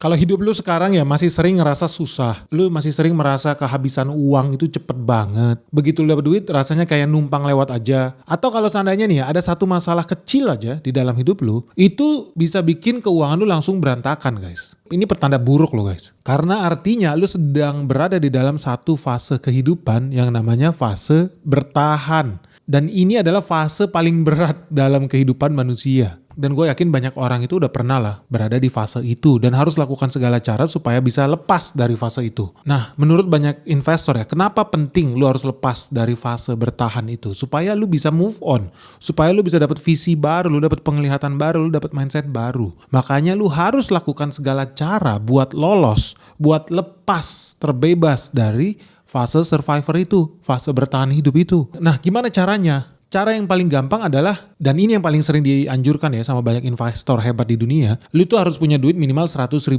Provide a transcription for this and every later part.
Kalau hidup lu sekarang ya masih sering ngerasa susah, lu masih sering merasa kehabisan uang itu cepet banget. Begitu lu dapet duit rasanya kayak numpang lewat aja. Atau kalau seandainya nih ya ada satu masalah kecil aja di dalam hidup lu, itu bisa bikin keuangan lu langsung berantakan guys. Ini pertanda buruk loh guys. Karena artinya lu sedang berada di dalam satu fase kehidupan yang namanya fase bertahan. Dan ini adalah fase paling berat dalam kehidupan manusia. Dan gue yakin banyak orang itu udah pernah lah berada di fase itu dan harus lakukan segala cara supaya bisa lepas dari fase itu. Nah, menurut banyak investor ya, kenapa penting lu harus lepas dari fase bertahan itu? Supaya lu bisa move on, supaya lu bisa dapat visi baru, lu dapat penglihatan baru, lu dapat mindset baru. Makanya lu harus lakukan segala cara buat lolos, buat lepas, terbebas dari fase survivor itu, fase bertahan hidup itu. Nah, gimana caranya? Cara yang paling gampang adalah, dan ini yang paling sering dianjurkan ya sama banyak investor hebat di dunia, lu tuh harus punya duit minimal $100.000.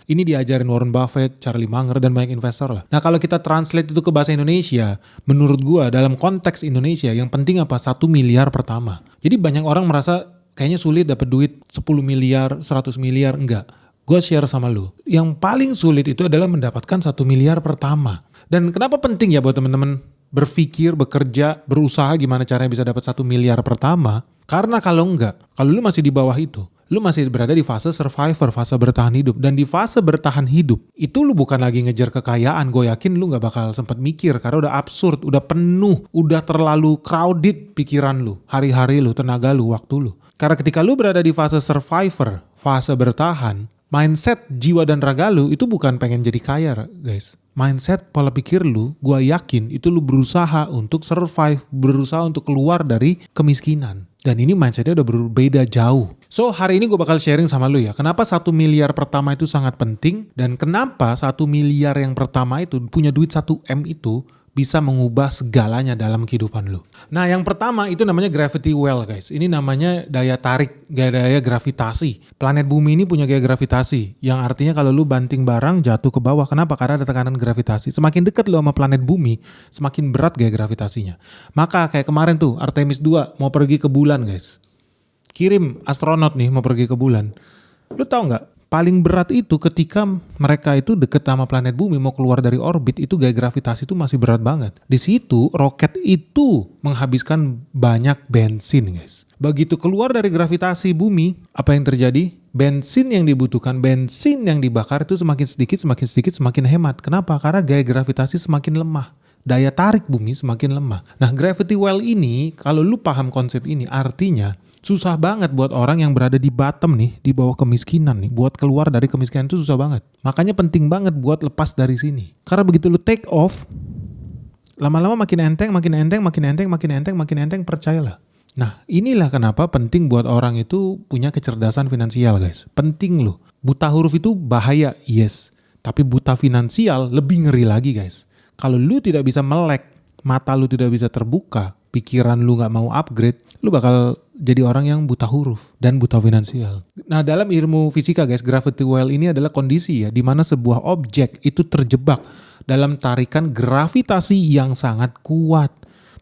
Ini diajarin Warren Buffett, Charlie Munger, dan banyak investor lah. Nah kalau kita translate itu ke bahasa Indonesia, menurut gua dalam konteks Indonesia yang penting apa? 1 miliar pertama. Jadi banyak orang merasa kayaknya sulit dapat duit 10 miliar, 100 miliar, enggak. Gue share sama lu. Yang paling sulit itu adalah mendapatkan 1 miliar pertama. Dan kenapa penting ya buat temen-temen berpikir, bekerja, berusaha gimana caranya bisa dapat 1 miliar pertama? Karena kalau enggak, kalau lu masih di bawah itu, lu masih berada di fase survivor, fase bertahan hidup. Dan di fase bertahan hidup, itu lu bukan lagi ngejar kekayaan. Gue yakin lu gak bakal sempat mikir karena udah absurd, udah penuh, udah terlalu crowded pikiran lu, hari-hari lu, tenaga lu, waktu lu. Karena ketika lu berada di fase survivor, fase bertahan, mindset, jiwa dan raga lu itu bukan pengen jadi kaya guys. Mindset, pola pikir lu, gua yakin itu lu berusaha untuk survive, berusaha untuk keluar dari kemiskinan. Dan ini mindsetnya udah berbeda jauh. So hari ini gue bakal sharing sama lu ya, kenapa 1 miliar pertama itu sangat penting, dan kenapa 1 miliar yang pertama itu punya duit 1 M itu bisa mengubah segalanya dalam kehidupan lu. Nah yang pertama itu namanya gravity well guys. Ini namanya daya tarik, daya gravitasi. Planet bumi ini punya gaya gravitasi. Yang artinya kalau lu banting barang jatuh ke bawah. Kenapa? Karena ada tekanan gravitasi. Semakin dekat lu sama planet bumi, semakin berat gaya gravitasinya. Maka kayak kemarin tuh Artemis 2 mau pergi ke bulan guys. Kirim astronot nih mau pergi ke bulan. Lu tahu nggak? Paling berat itu ketika mereka itu deket sama planet bumi mau keluar dari orbit, itu gaya gravitasi itu masih berat banget. Di situ roket itu menghabiskan banyak bensin guys. Begitu keluar dari gravitasi bumi, apa yang terjadi? Bensin yang dibutuhkan, bensin yang dibakar itu semakin sedikit semakin hemat. Kenapa? Karena gaya gravitasi semakin lemah. Daya tarik bumi semakin lemah. Nah gravity well ini, kalau lu paham konsep ini, artinya susah banget buat orang yang berada di bottom nih, di bawah kemiskinan nih, buat keluar dari kemiskinan itu susah banget. Makanya penting banget buat lepas dari sini. Karena begitu lu take off, lama-lama makin enteng, percayalah. Nah inilah kenapa penting buat orang itu punya kecerdasan finansial guys. Penting loh. Buta huruf itu bahaya, yes. Tapi buta finansial lebih ngeri lagi guys. Kalau lu tidak bisa melek, mata lu tidak bisa terbuka, pikiran lu gak mau upgrade, lu bakal jadi orang yang buta huruf dan buta finansial. Nah dalam ilmu fisika guys, gravity well ini adalah kondisi ya, di mana sebuah objek itu terjebak dalam tarikan gravitasi yang sangat kuat.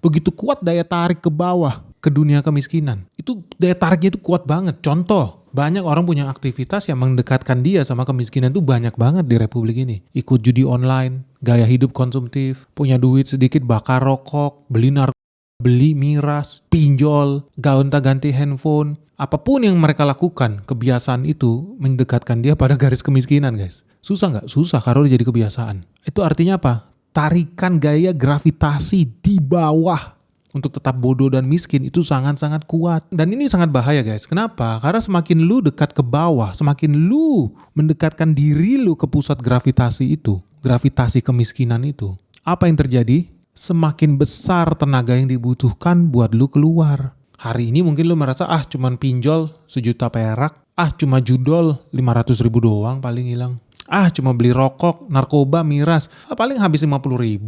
Begitu kuat daya tarik ke bawah, ke dunia kemiskinan. Itu daya tariknya itu kuat banget. Contoh, banyak orang punya aktivitas yang mendekatkan dia sama kemiskinan itu banyak banget di Republik ini. Ikut judi online, gaya hidup konsumtif, punya duit sedikit bakar rokok, beli narkoba, beli miras, pinjol, gonta-ganti handphone. Apapun yang mereka lakukan, kebiasaan itu mendekatkan dia pada garis kemiskinan guys. Susah nggak? Susah karena udah jadi kebiasaan. Itu artinya apa? Tarikan gaya gravitasi di bawah untuk tetap bodoh dan miskin itu sangat-sangat kuat. Dan ini sangat bahaya guys. Kenapa? Karena semakin lu dekat ke bawah, semakin lu mendekatkan diri lu ke pusat gravitasi itu, gravitasi kemiskinan itu, apa yang terjadi? Semakin besar tenaga yang dibutuhkan buat lu keluar. Hari ini mungkin lu merasa cuman pinjol 1 juta perak, cuma judol 500.000 doang paling hilang. Cuma beli rokok, narkoba, miras, paling habis 50.000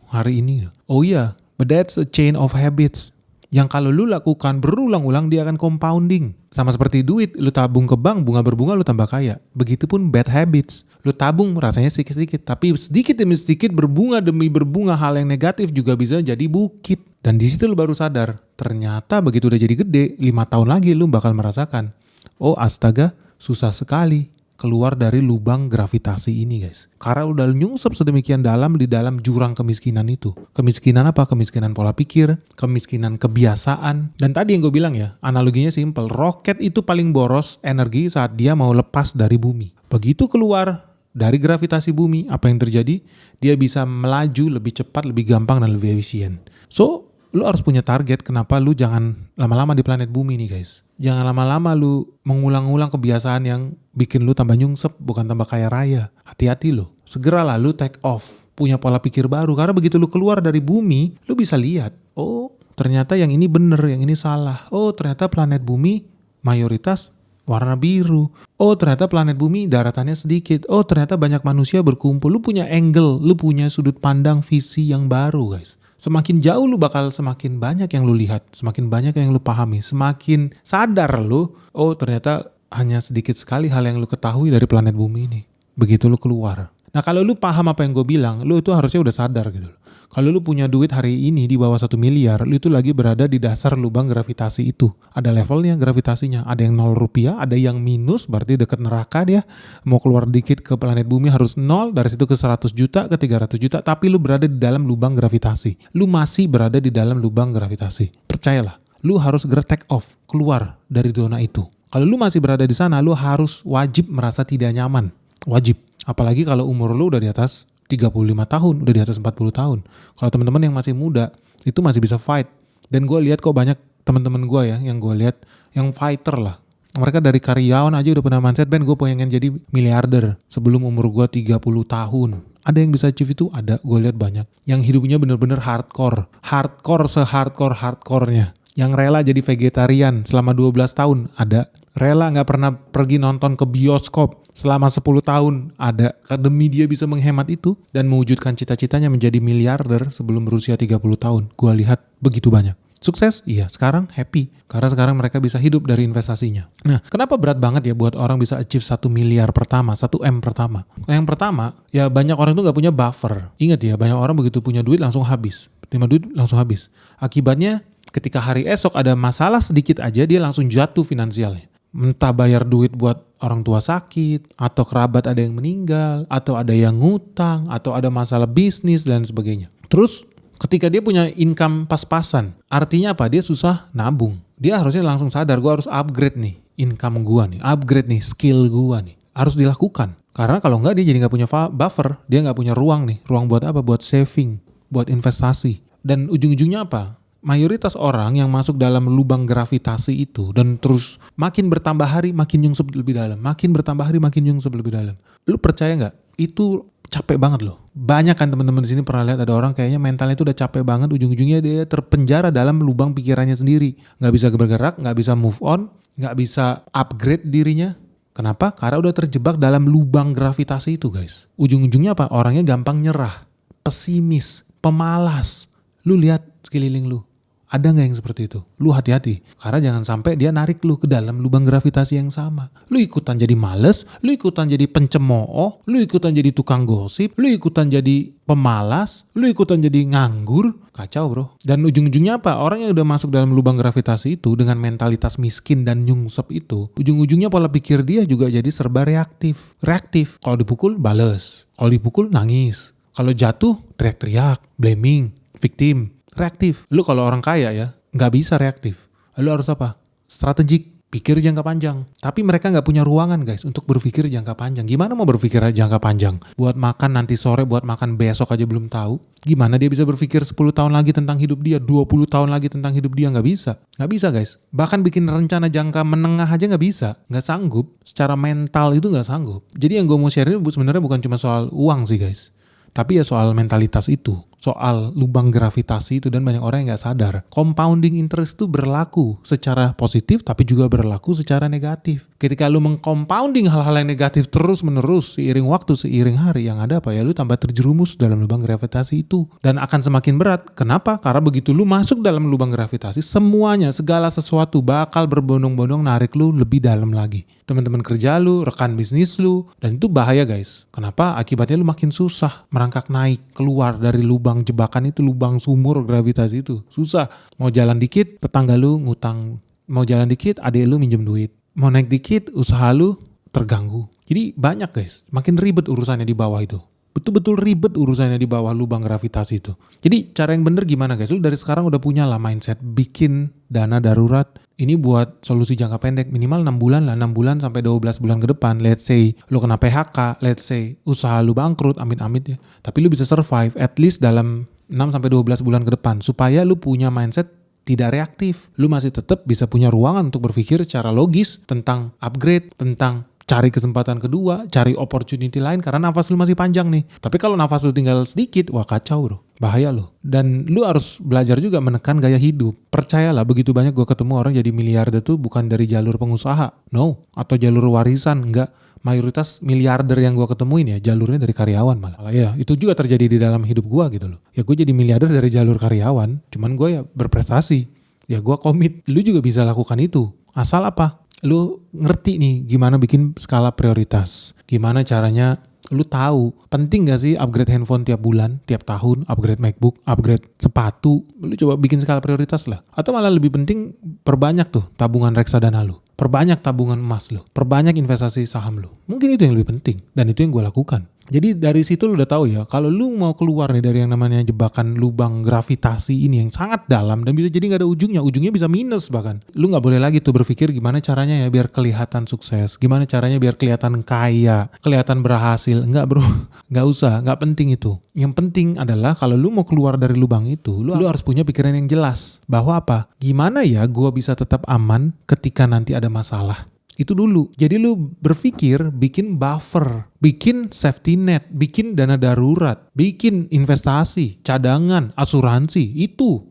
hari ini. Oh iya, but that's a chain of habits. Yang kalau lu lakukan berulang-ulang dia akan compounding. Sama seperti duit, lu tabung ke bank, bunga berbunga lu tambah kaya. Begitupun bad habits. Lu tabung rasanya sedikit-sedikit, tapi sedikit demi sedikit berbunga demi berbunga hal yang negatif juga bisa jadi bukit. Dan di situ lu baru sadar, ternyata begitu udah jadi gede, 5 tahun lagi lu bakal merasakan, oh astaga, susah sekali. keluar dari lubang gravitasi ini guys. Karena udah nyungsep sedemikian dalam di dalam jurang kemiskinan itu. Kemiskinan apa? Kemiskinan pola pikir, kemiskinan kebiasaan. Dan tadi yang gue bilang ya, analoginya simpel. Roket itu paling boros energi saat dia mau lepas dari bumi. Begitu keluar dari gravitasi bumi, apa yang terjadi? Dia bisa melaju lebih cepat, lebih gampang, dan lebih efisien. So, lu harus punya target. Kenapa lu jangan lama-lama di planet bumi nih guys. Jangan lama-lama lu mengulang-ulang kebiasaan yang bikin lu tambah nyungsep, bukan tambah kaya raya. Hati-hati lu. Segeralah lu take off. Punya pola pikir baru. Karena begitu lu keluar dari bumi, lu bisa lihat. Oh, ternyata yang ini bener, yang ini salah. Oh, ternyata planet bumi mayoritas warna biru. Oh, ternyata planet bumi daratannya sedikit. Oh, ternyata banyak manusia berkumpul. Lu punya angle, lu punya sudut pandang visi yang baru guys. Semakin jauh lu bakal semakin banyak yang lu lihat, semakin banyak yang lu pahami, semakin sadar lu, oh ternyata hanya sedikit sekali hal yang lu ketahui dari planet bumi ini. Begitu lu keluar. Nah kalau lu paham apa yang gue bilang, lu itu harusnya udah sadar gitu. Kalau lu punya duit hari ini di bawah 1 miliar, lu itu lagi berada di dasar lubang gravitasi itu. Ada levelnya gravitasinya, ada yang 0 rupiah, ada yang minus, berarti deket neraka dia. Mau keluar dikit ke planet bumi harus 0, dari situ ke 100 juta, ke 300 juta, tapi lu berada di dalam lubang gravitasi. Lu masih berada di dalam lubang gravitasi. Percayalah, lu harus segera take off, keluar dari zona itu. Kalau lu masih berada di sana, lu harus wajib merasa tidak nyaman. Wajib. Apalagi kalau umur lu udah di atas 35 tahun, udah di atas 40 tahun. Kalau teman-teman yang masih muda, itu masih bisa fight. Dan gue lihat kok banyak teman-teman gue ya, yang gue lihat yang fighter lah. Mereka dari karyawan aja udah pernah mindset, Ben gue pengen jadi miliarder sebelum umur gue 30 tahun. Ada yang bisa achieve itu? Ada, gue lihat banyak. Yang hidupnya bener-bener hardcore. Hardcore se-hardcore-hardcore-nya. Yang rela jadi vegetarian selama 12 tahun, ada. Rela gak pernah pergi nonton ke bioskop selama 10 tahun, ada. Demi dia bisa menghemat itu dan mewujudkan cita-citanya menjadi miliarder sebelum berusia 30 tahun. Gua lihat begitu banyak. Sukses? Iya. Sekarang happy. Karena sekarang mereka bisa hidup dari investasinya. Nah, kenapa berat banget ya buat orang bisa achieve 1 miliar pertama, 1 M pertama? Yang pertama, ya banyak orang tuh gak punya buffer. Ingat ya, banyak orang begitu punya duit langsung habis. Terima duit langsung habis. Akibatnya, ketika hari esok ada masalah sedikit aja, dia langsung jatuh finansialnya. Entah bayar duit buat orang tua sakit, atau kerabat ada yang meninggal, atau ada yang ngutang, atau ada masalah bisnis dan sebagainya. Terus ketika dia punya income pas-pasan, artinya apa? Dia susah nabung. Dia harusnya langsung sadar, gue harus upgrade nih income gue nih, upgrade nih skill gue nih. Harus dilakukan. Karena kalau enggak dia jadi gak punya buffer, dia gak punya ruang nih. Ruang buat apa? Buat saving, buat investasi. Dan ujung-ujungnya apa? Mayoritas orang yang masuk dalam lubang gravitasi itu dan terus makin bertambah hari makin nyungsep lebih dalam, makin bertambah hari makin nyungsep lebih dalam. Lu percaya nggak? Itu capek banget loh. Banyak kan teman-teman di sini pernah lihat ada orang kayaknya mentalnya itu udah capek banget, ujung-ujungnya dia terpenjara dalam lubang pikirannya sendiri, nggak bisa bergerak, nggak bisa move on, nggak bisa upgrade dirinya. Kenapa? Karena udah terjebak dalam lubang gravitasi itu guys. Ujung-ujungnya apa? Orangnya gampang nyerah, pesimis, pemalas. Lu lihat sekeliling lu. Ada gak yang seperti itu? Lu hati-hati. Karena jangan sampai dia narik lu ke dalam lubang gravitasi yang sama. Lu ikutan jadi males, lu ikutan jadi pencemooh, lu ikutan jadi tukang gosip, lu ikutan jadi pemalas, lu ikutan jadi nganggur. Kacau bro. Dan ujung-ujungnya apa? Orang yang udah masuk dalam lubang gravitasi itu dengan mentalitas miskin dan nyungsep itu, ujung-ujungnya pola pikir dia juga jadi serba reaktif. Reaktif. Kalau dipukul, bales. Kalau dipukul, nangis. Kalau jatuh, teriak-teriak, blaming, victim. Reaktif. Lu kalau orang kaya ya, nggak bisa reaktif. Lu harus apa? Strategik, pikir jangka panjang. Tapi mereka nggak punya ruangan guys untuk berpikir jangka panjang. Gimana mau berpikir jangka panjang? Buat makan nanti sore, buat makan besok aja belum tahu. Gimana dia bisa berpikir 10 tahun lagi tentang hidup dia, 20 tahun lagi tentang hidup dia? Nggak bisa. Nggak bisa guys. Bahkan bikin rencana jangka menengah aja nggak bisa. Nggak sanggup. Secara mental itu nggak sanggup. Jadi yang gue mau share ini sebenarnya bukan cuma soal uang sih guys. Tapi ya soal mentalitas itu, soal lubang gravitasi itu, dan banyak orang yang gak sadar. Compounding interest itu berlaku secara positif tapi juga berlaku secara negatif. Ketika lu mengcompounding hal-hal yang negatif terus menerus seiring waktu, seiring hari, yang ada apa ya, lu tambah terjerumus dalam lubang gravitasi itu. Dan akan semakin berat. Kenapa? Karena begitu lu masuk dalam lubang gravitasi, semuanya, segala sesuatu bakal berbondong-bondong narik lu lebih dalam lagi. Teman-teman kerja lu, rekan bisnis lu, dan itu bahaya guys. Kenapa? Akibatnya lu makin susah merangkak naik, keluar dari lubang jebakan itu, lubang sumur gravitasi itu. Susah. Mau jalan dikit, tetangga lu ngutang. Mau jalan dikit, adik lu minjem duit. Mau naik dikit, usaha lu terganggu. Jadi banyak guys, makin ribet urusannya di bawah itu. Betul-betul ribet urusannya di bawah lubang gravitasi itu. Jadi cara yang bener gimana guys? Lu dari sekarang udah punya lah mindset bikin dana darurat. Ini buat solusi jangka pendek minimal 6 bulan lah, 6 bulan sampai 12 bulan ke depan. Let's say lu kena PHK, let's say usaha lu bangkrut, amit-amit ya. Tapi lu bisa survive at least dalam 6 sampai 12 bulan ke depan supaya lu punya mindset tidak reaktif. Lu masih tetap bisa punya ruangan untuk berpikir secara logis tentang upgrade, tentang cari kesempatan kedua, cari opportunity lain karena nafas lu masih panjang nih. Tapi kalau nafas lu tinggal sedikit, wah kacau bro. Bahaya lu. Dan lu harus belajar juga menekan gaya hidup. Percayalah begitu banyak gue ketemu orang jadi miliarder tuh bukan dari jalur pengusaha. No. Atau jalur warisan. Enggak. Mayoritas miliarder yang gue ketemuin ya jalurnya dari karyawan malah. Ya itu juga terjadi di dalam hidup gue gitu loh. Ya gue jadi miliarder dari jalur karyawan. Cuman gue ya berprestasi. Ya gue komit. Lu juga bisa lakukan itu. Asal apa? Lu ngerti nih gimana bikin skala prioritas. Gimana caranya lu tahu penting gak sih upgrade handphone tiap bulan, tiap tahun, upgrade MacBook, upgrade sepatu. Lu coba bikin skala prioritas lah. Atau malah lebih penting perbanyak tuh tabungan reksadana lu. Perbanyak tabungan emas lu. Perbanyak investasi saham lu. Mungkin itu yang lebih penting. Dan itu yang gue lakukan. Jadi dari situ lu udah tahu ya, kalau lu mau keluar nih dari yang namanya jebakan lubang gravitasi ini yang sangat dalam dan bisa jadi nggak ada ujungnya bisa minus bahkan. Lu nggak boleh lagi tuh berpikir gimana caranya ya biar kelihatan sukses, gimana caranya biar kelihatan kaya, kelihatan berhasil. Enggak bro, nggak usah, nggak penting itu. Yang penting adalah kalau lu mau keluar dari lubang itu, lu harus punya pikiran yang jelas bahwa apa? Gimana ya gua bisa tetap aman ketika nanti ada masalah. Itu dulu. Jadi lu berpikir bikin buffer, bikin safety net, bikin dana darurat, bikin investasi, cadangan, asuransi. Itu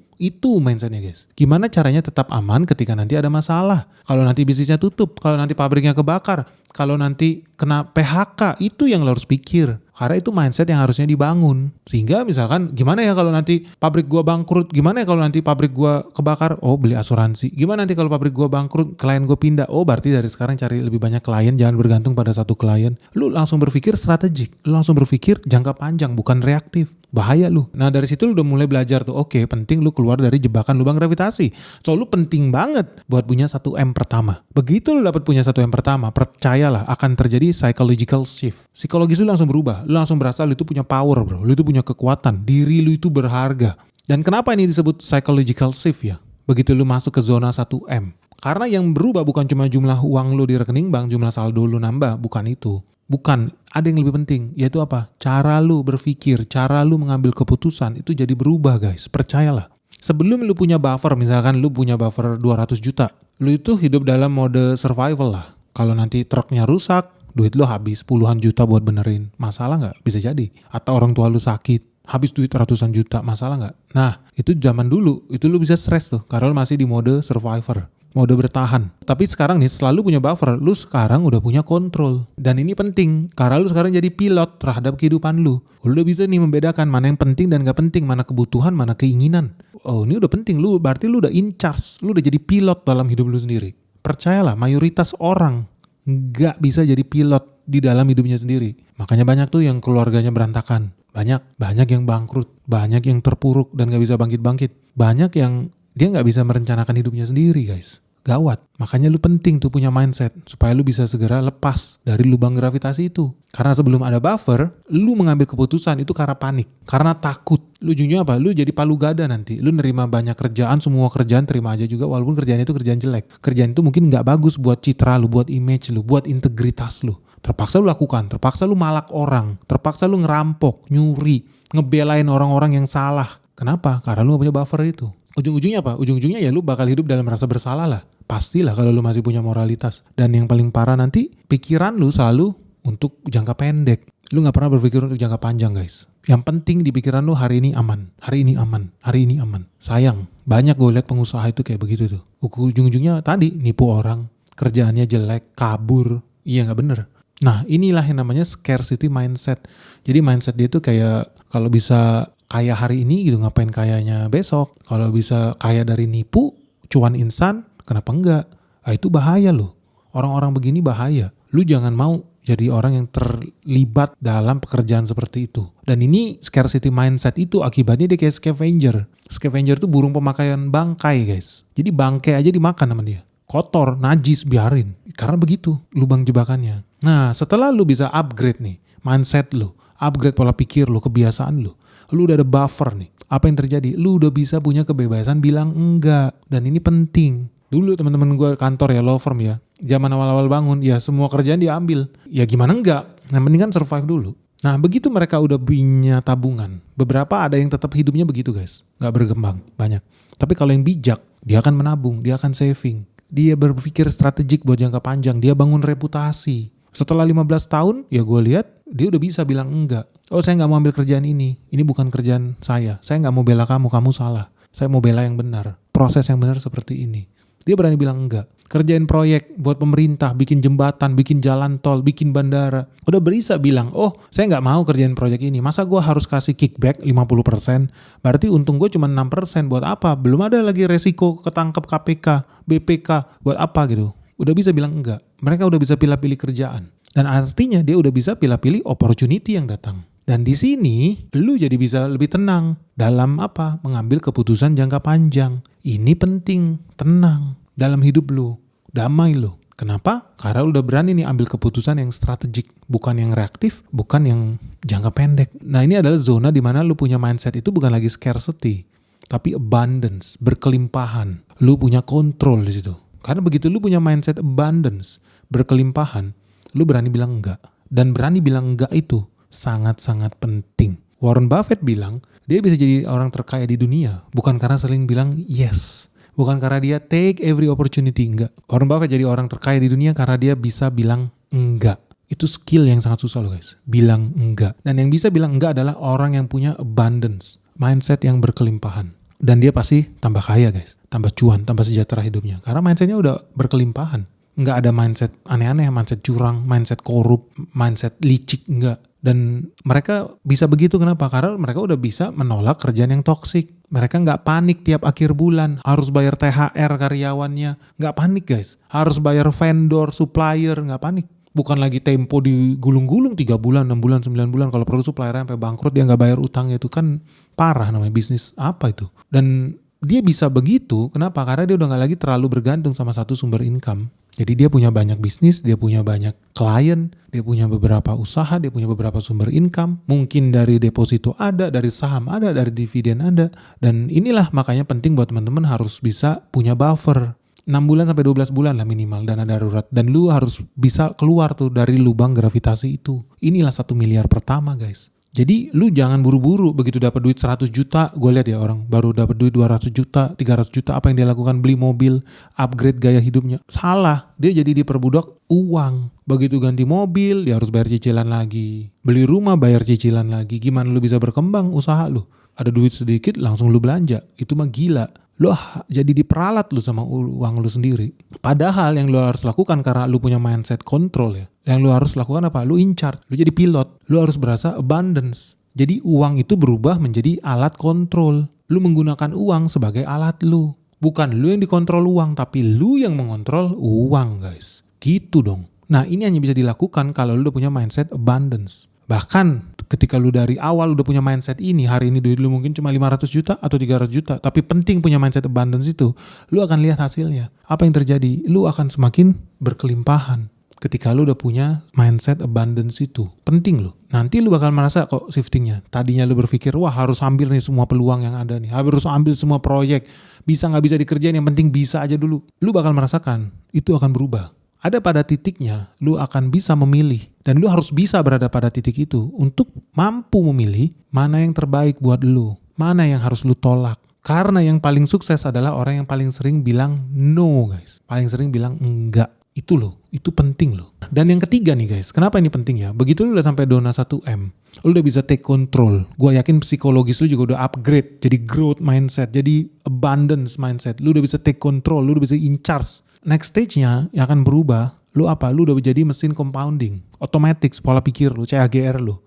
mindsetnya guys. Gimana caranya tetap aman ketika nanti ada masalah. Kalau nanti bisnisnya tutup, kalau nanti pabriknya kebakar, kalau nanti kena PHK, itu yang lo harus pikir. Karena itu mindset yang harusnya dibangun. Sehingga misalkan gimana ya kalau nanti pabrik gua bangkrut, gimana ya kalau nanti pabrik gua kebakar, oh beli asuransi. Gimana nanti kalau pabrik gua bangkrut, klien gua pindah, oh berarti dari sekarang cari lebih banyak klien, jangan bergantung pada satu klien. Lu langsung berpikir strategik, lu langsung berpikir jangka panjang, bukan reaktif. Bahaya lu. Nah dari situ lu udah mulai belajar tuh, oke penting lu keluar dari jebakan lubang gravitasi. So lu penting banget buat punya 1M pertama. Begitu lu dapat punya 1M pertama, percayalah akan terjadi psychological shift. Psikologis lu langsung berubah. Lu langsung berasa lu itu punya power bro, lu itu punya kekuatan, diri lu itu berharga. Dan kenapa ini disebut psychological shift ya? Begitu lu masuk ke zona 1M. Karena yang berubah bukan cuma jumlah uang lu di rekening bank, jumlah saldo lu nambah, bukan itu. Bukan, ada yang lebih penting, yaitu apa? Cara lu berpikir, cara lu mengambil keputusan itu jadi berubah guys, percayalah. Sebelum lu punya buffer, misalkan lu punya buffer 200 juta, lu itu hidup dalam mode survival lah. Kalau nanti truknya rusak, duit lu habis puluhan juta buat benerin, masalah nggak? Bisa jadi. Atau orang tua lu sakit, habis duit ratusan juta, masalah nggak? Nah, itu zaman dulu, itu lu bisa stres tuh, karena lu masih di mode survivor, mode bertahan. Tapi sekarang nih, selalu punya buffer, lu sekarang udah punya kontrol. Dan ini penting, karena lu sekarang jadi pilot terhadap kehidupan lu. Lu udah bisa nih membedakan mana yang penting dan gak penting, mana kebutuhan, mana keinginan. Oh ini udah penting, lu berarti lu udah in charge, lu udah jadi pilot dalam hidup lu sendiri. Percayalah, mayoritas orang gak bisa jadi pilot di dalam hidupnya sendiri. Makanya banyak tuh yang keluarganya berantakan. Banyak yang bangkrut. Banyak yang terpuruk dan gak bisa bangkit-bangkit. Banyak yang dia gak bisa merencanakan hidupnya sendiri guys. Gawat. Makanya lu penting tuh punya mindset. Supaya lu bisa segera lepas dari lubang gravitasi itu. Karena sebelum ada buffer, lu mengambil keputusan itu karena panik. Karena takut. Lu ujungnya apa? Lu jadi palu gada nanti. Lu nerima banyak kerjaan, semua kerjaan terima aja juga. Walaupun kerjaan itu kerjaan jelek. Kerjaan itu mungkin gak bagus buat citra lu, buat image lu, buat integritas lu. Terpaksa lu lakukan, terpaksa lu malak orang, terpaksa lu ngerampok, nyuri, ngebelain orang-orang yang salah. Kenapa? Karena lu gak punya buffer itu. Ujung-ujungnya apa? Ujung-ujungnya ya lu bakal hidup dalam rasa bersalah lah. Pastilah kalau lu masih punya moralitas. Dan yang paling parah nanti, pikiran lu selalu untuk jangka pendek. Lu gak pernah berpikir untuk jangka panjang guys. Yang penting di pikiran lu hari ini aman, hari ini aman, hari ini aman. Sayang, banyak gue liat pengusaha itu kayak begitu tuh. Ujung-ujungnya tadi nipu orang, kerjaannya jelek, kabur. Iya gak bener. Nah inilah yang namanya scarcity mindset. Jadi mindset dia tuh kayak kalau bisa kaya hari ini gitu, ngapain kayanya besok. Kalau bisa kaya dari nipu, cuan instan, kenapa enggak? Nah, itu bahaya loh. Orang-orang begini bahaya. Lu jangan mau jadi orang yang terlibat dalam pekerjaan seperti itu. Dan ini scarcity mindset itu akibatnya dia kayak scavenger. Scavenger itu burung pemakaian bangkai guys. Jadi bangkai aja dimakan sama dia. kotor, najis, biarin. Karena begitu lubang jebakannya. Nah, setelah lu bisa upgrade nih mindset lu, upgrade pola pikir lu, kebiasaan lu udah ada buffer nih. Apa yang terjadi? Lu udah bisa punya kebebasan bilang enggak. Dan ini penting. Dulu teman-teman gue kantor ya, law firm ya, zaman awal-awal bangun ya semua kerjaan diambil. Ya gimana enggak? Yang penting kan survive dulu. Nah begitu mereka udah punya tabungan, beberapa ada yang tetap hidupnya begitu guys, gak berkembang, banyak. Tapi kalau yang bijak, dia akan menabung, dia akan saving. Dia berpikir strategik buat jangka panjang, dia bangun reputasi. Setelah 15 tahun, ya gue lihat dia udah bisa bilang enggak. Oh saya gak mau ambil kerjaan ini bukan kerjaan saya gak mau bela kamu, kamu salah. Saya mau bela yang benar, proses yang benar seperti ini. Dia berani bilang enggak. Kerjain proyek buat pemerintah, bikin jembatan, bikin jalan tol, bikin bandara. Udah bisa bilang, oh saya gak mau kerjain proyek ini. Masa gue harus kasih kickback 50%? Berarti untung gue cuma 6%. Buat apa? Belum ada lagi resiko ketangkep KPK, BPK. Buat apa gitu? Udah bisa bilang enggak. Mereka udah bisa pilih-pilih kerjaan. Dan artinya dia udah bisa pilih-pilih opportunity yang datang. Dan di sini lu jadi bisa lebih tenang dalam apa? Mengambil keputusan jangka panjang. Ini penting, tenang dalam hidup lu, damai lu. Kenapa? Karena lu udah berani nih ambil keputusan yang strategik, bukan yang reaktif, bukan yang jangka pendek. Nah, ini adalah zona di mana lu punya mindset itu bukan lagi scarcity, tapi abundance, berkelimpahan. Lu punya kontrol di situ. Karena begitu lu punya mindset abundance, berkelimpahan, lu berani bilang enggak. Dan berani bilang enggak itu sangat-sangat penting. Warren Buffett bilang, dia bisa jadi orang terkaya di dunia, bukan karena sering bilang yes. Bukan karena dia take every opportunity, enggak. Warren Buffett jadi orang terkaya di dunia karena dia bisa bilang enggak. Itu skill yang sangat susah loh guys, bilang enggak. Dan yang bisa bilang enggak adalah orang yang punya abundance, mindset yang berkelimpahan. Dan dia pasti tambah kaya guys, tambah cuan, tambah sejahtera hidupnya. Karena mindsetnya udah berkelimpahan. Enggak ada mindset aneh-aneh, mindset curang, mindset korup, mindset licik, enggak. Dan mereka bisa begitu kenapa? Karena mereka udah bisa menolak kerjaan yang toksik. Mereka nggak panik tiap akhir bulan harus bayar THR karyawannya. Nggak panik guys. Harus bayar vendor, supplier, nggak panik. Bukan lagi tempo digulung-gulung 3 bulan, 6 bulan, 9 bulan. Kalau perlu suppliernya sampai bangkrut dia nggak bayar utangnya, itu kan parah namanya bisnis apa itu. Dan dia bisa begitu, kenapa? Karena dia udah nggak lagi terlalu bergantung sama satu sumber income. Jadi dia punya banyak bisnis, dia punya banyak klien, dia punya beberapa usaha, dia punya beberapa sumber income. Mungkin dari deposito ada, dari saham ada, dari dividen ada. Dan inilah makanya penting buat teman-teman harus bisa punya buffer. 6 bulan sampai 12 bulan lah minimal dana darurat. Dan lu harus bisa keluar tuh dari lubang gravitasi itu. Inilah 1 miliar pertama guys. Jadi lu jangan buru-buru begitu dapat duit 100 juta, gue lihat ya orang baru dapat duit 200 juta, 300 juta, apa yang dia lakukan? Beli mobil, upgrade gaya hidupnya. Salah, dia jadi diperbudak uang. Begitu ganti mobil, dia harus bayar cicilan lagi. Beli rumah, bayar cicilan lagi. Gimana lu bisa berkembang usaha lu? Ada duit sedikit langsung lu belanja, itu mah gila. Lu jadi diperalat lu sama uang lu sendiri. Padahal yang lu harus lakukan karena lu punya mindset kontrol ya. Yang lu harus lakukan apa? Lu in charge, lu jadi pilot. Lu harus berasa abundance. Jadi uang itu berubah menjadi alat kontrol. Lu menggunakan uang sebagai alat lu. Bukan lu yang dikontrol uang, tapi lu yang mengontrol uang guys. Gitu dong. Nah ini hanya bisa dilakukan kalau lu udah punya mindset abundance. Bahkan ketika lu dari awal udah punya mindset ini, hari ini duit lu mungkin cuma 500 juta atau 300 juta, tapi penting punya mindset abundance itu, lu akan lihat hasilnya. Apa yang terjadi? Lu akan semakin berkelimpahan ketika lu udah punya mindset abundance itu. Penting lu. Nanti lu bakal merasa kok shiftingnya. Tadinya lu berpikir, wah harus ambil nih semua peluang yang ada nih, harus ambil semua proyek, bisa gak bisa dikerjain, yang penting bisa aja dulu. Lu bakal merasakan, itu akan berubah. Ada pada titiknya, lu akan bisa memilih. Dan lu harus bisa berada pada titik itu untuk mampu memilih mana yang terbaik buat lu. Mana yang harus lu tolak. Karena yang paling sukses adalah orang yang paling sering bilang no guys. Paling sering bilang enggak. Itu loh, itu penting loh. Dan yang ketiga nih guys, kenapa ini penting ya? Begitu lu udah sampai zona 1M, lu udah bisa take control. Gua yakin psikologis lu juga udah upgrade. Jadi growth mindset, jadi abundance mindset. Lu udah bisa take control, lu udah bisa in charge. Next stage-nya yang akan berubah, lu apa? Lu udah jadi mesin compounding. Otomatis pola pikir lu, CAGR lu.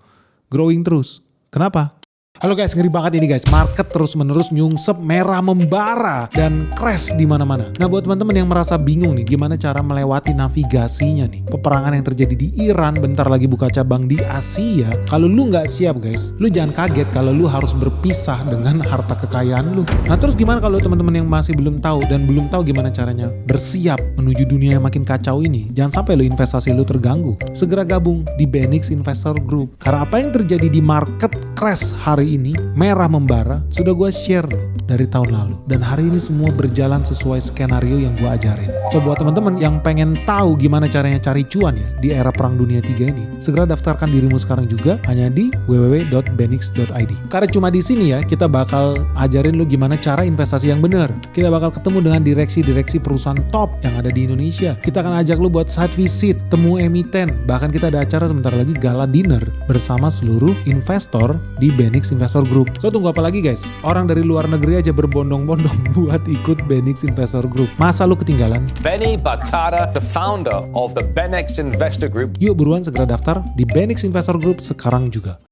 Growing terus. Kenapa? Halo guys, ngeri banget ini guys. Market terus menerus nyungsep, merah membara dan crash di mana-mana. Nah, buat teman-teman yang merasa bingung nih gimana cara melewati navigasinya nih, peperangan yang terjadi di Iran bentar lagi buka cabang di Asia. Kalau lu nggak siap guys, lu jangan kaget kalau lu harus berpisah dengan harta kekayaan lu. Nah, terus gimana kalau teman-teman yang masih belum tahu dan belum tahu gimana caranya bersiap menuju dunia yang makin kacau ini? Jangan sampai lu investasi lu terganggu. Segera gabung di Benix Investor Group. Karena apa yang terjadi di market crash hari ini, merah membara, sudah gue share loh dari tahun lalu. Dan hari ini semua berjalan sesuai skenario yang gue ajarin. So buat teman-teman yang pengen tahu gimana caranya cari cuan ya di era perang dunia 3 ini, segera daftarkan dirimu sekarang juga hanya di www.benix.id. Karena cuma di sini ya kita bakal ajarin lu gimana cara investasi yang benar. Kita bakal ketemu dengan direksi-direksi perusahaan top yang ada di Indonesia. Kita akan ajak lu buat site visit, temu emiten, bahkan kita ada acara sebentar lagi gala dinner bersama seluruh investor di Benix Investor Group. So tunggu apa lagi guys? Orang dari luar negeri aja berbondong-bondong buat ikut Benix Investor Group. Masa lu ketinggalan? Benny Batara, the founder of the Benix Investor Group. Yuk buruan segera daftar di Benix Investor Group sekarang juga.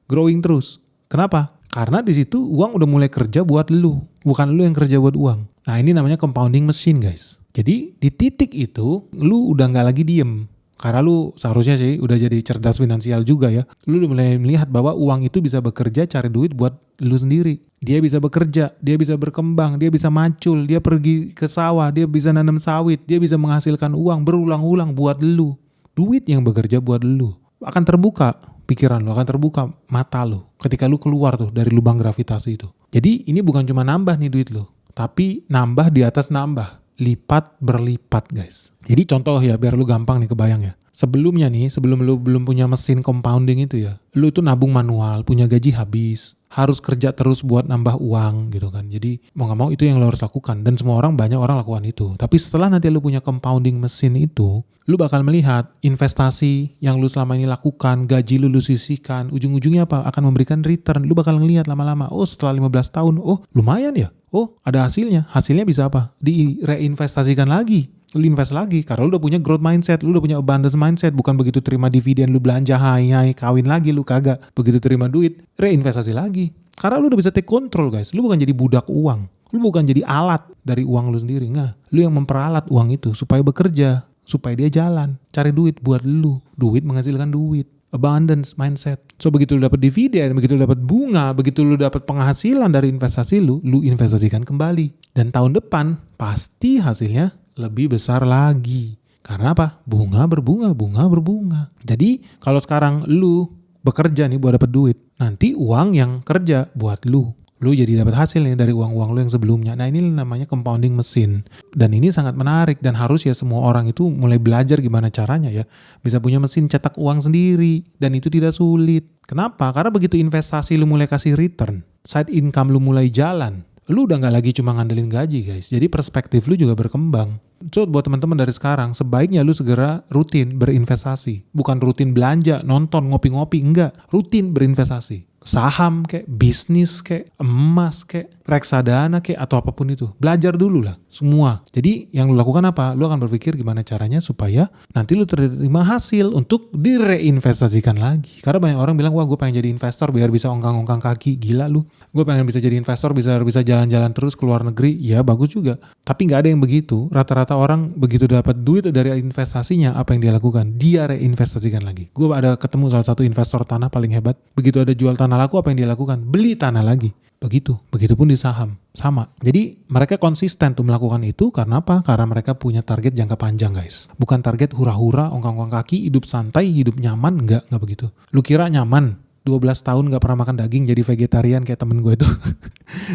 Growing terus. Kenapa? Karena di situ uang udah mulai kerja buat lu, bukan lu yang kerja buat uang. Nah ini namanya compounding machine guys. Jadi di titik itu lu udah nggak lagi diem. Karena lu seharusnya sih udah jadi cerdas finansial juga ya. Lu udah mulai melihat bahwa uang itu bisa bekerja cari duit buat lu sendiri. Dia bisa bekerja, dia bisa berkembang, dia bisa macul, dia pergi ke sawah, dia bisa nanam sawit, dia bisa menghasilkan uang berulang-ulang buat lu. Duit yang bekerja buat lu. Akan terbuka pikiran lu, akan terbuka mata lu ketika lu keluar tuh dari lubang gravitasi itu. Jadi ini bukan cuma nambah nih duit lu, tapi nambah di atas nambah. Lipat berlipat guys. Jadi contoh ya biar lu gampang nih kebayang ya. Sebelumnya nih, sebelum lu belum punya mesin compounding itu ya, lu tuh nabung manual, punya gaji habis, harus kerja terus buat nambah uang gitu kan. Jadi mau gak mau itu yang lu harus lakukan. Dan semua orang, banyak orang lakukan itu. Tapi setelah nanti lu punya compounding mesin itu, lu bakal melihat investasi yang lu selama ini lakukan, gaji lu sisihkan, ujung-ujungnya apa? Akan memberikan return. Lu bakal ngelihat lama-lama, oh setelah 15 tahun, oh lumayan ya. Oh ada hasilnya. Hasilnya bisa apa? Direinvestasikan lagi. Lu invest lagi karena lu udah punya growth mindset, lu udah punya abundance mindset. Bukan begitu terima dividen lu belanja hai kawin lagi lu kagak. Begitu terima duit reinvestasi lagi. Karena lu udah bisa take control guys. Lu bukan jadi budak uang. Lu bukan jadi alat dari uang lu sendiri. Enggak. Lu yang memperalat uang itu supaya bekerja, supaya dia jalan, cari duit buat lu. Duit menghasilkan duit. Abundance mindset. So begitu lu dapat dividen, begitu lu dapat bunga, begitu lu dapat penghasilan dari investasi lu investasikan kembali. Dan tahun depan pasti hasilnya lebih besar lagi. Karena apa? Bunga berbunga, bunga berbunga. Jadi kalau sekarang lu bekerja nih buat dapat duit, nanti uang yang kerja buat lu. Lu jadi dapat hasil nih dari uang-uang lu yang sebelumnya. Nah ini namanya compounding mesin. Dan ini sangat menarik dan harus ya semua orang itu mulai belajar gimana caranya ya. Bisa punya mesin cetak uang sendiri dan itu tidak sulit. Kenapa? Karena begitu investasi lu mulai kasih return, side income lu mulai jalan, lu udah gak lagi cuma ngandelin gaji guys. Jadi perspektif lu juga berkembang. So buat teman-teman dari sekarang, sebaiknya lu segera rutin berinvestasi. Bukan rutin belanja, nonton, ngopi-ngopi, enggak. Rutin berinvestasi. Saham kayak, bisnis kayak, emas kayak, reksadana kayak, atau apapun itu. Belajar dulu lah, semua. Jadi yang lu lakukan apa? Lu akan berpikir gimana caranya supaya nanti lu terima hasil untuk direinvestasikan lagi. Karena banyak orang bilang, wah gue pengen jadi investor biar bisa ongkang-ongkang kaki. Gila lu. Gue pengen bisa jadi investor, bisa jalan-jalan terus ke luar negeri. Ya bagus juga. Tapi gak ada yang begitu. Rata-rata orang begitu dapat duit dari investasinya, apa yang dia lakukan? Dia reinvestasikan lagi. Gue ada ketemu salah satu investor tanah paling hebat. Begitu ada jual tanah laku, apa yang dia lakukan? Beli tanah lagi. Begitupun di saham. Sama. Jadi mereka konsisten tuh melakukan itu karena apa? Karena mereka punya target jangka panjang guys. Bukan target hura-hura, ongkang-ongkang kaki, hidup santai, hidup nyaman. Enggak begitu. Lu kira nyaman 12 tahun gak pernah makan daging jadi vegetarian kayak temen gue itu?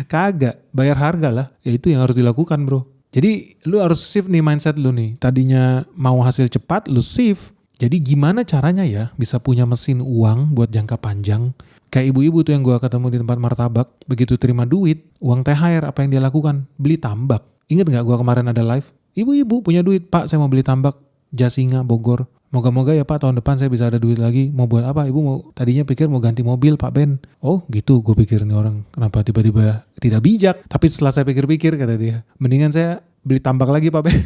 Kagak. Bayar harga lah. Ya itu yang harus dilakukan bro. Jadi lu harus shift nih mindset lu nih. Tadinya mau hasil cepat, lu shift. Jadi gimana caranya ya bisa punya mesin uang buat jangka panjang? Kayak ibu-ibu tuh yang gue ketemu di tempat martabak. Begitu terima duit, uang THR apa yang dia lakukan? Beli tambak. Ingat gak gue kemarin ada live? Ibu-ibu punya duit, Pak saya mau beli tambak. Jasinga, Bogor. Moga-moga ya Pak tahun depan saya bisa ada duit lagi. Mau buat apa? Ibu mau tadinya pikir mau ganti mobil Pak Ben. Oh gitu gue pikir nih orang kenapa tiba-tiba tidak bijak. Tapi setelah saya pikir-pikir kata dia, mendingan saya beli tambak lagi Pak Ben.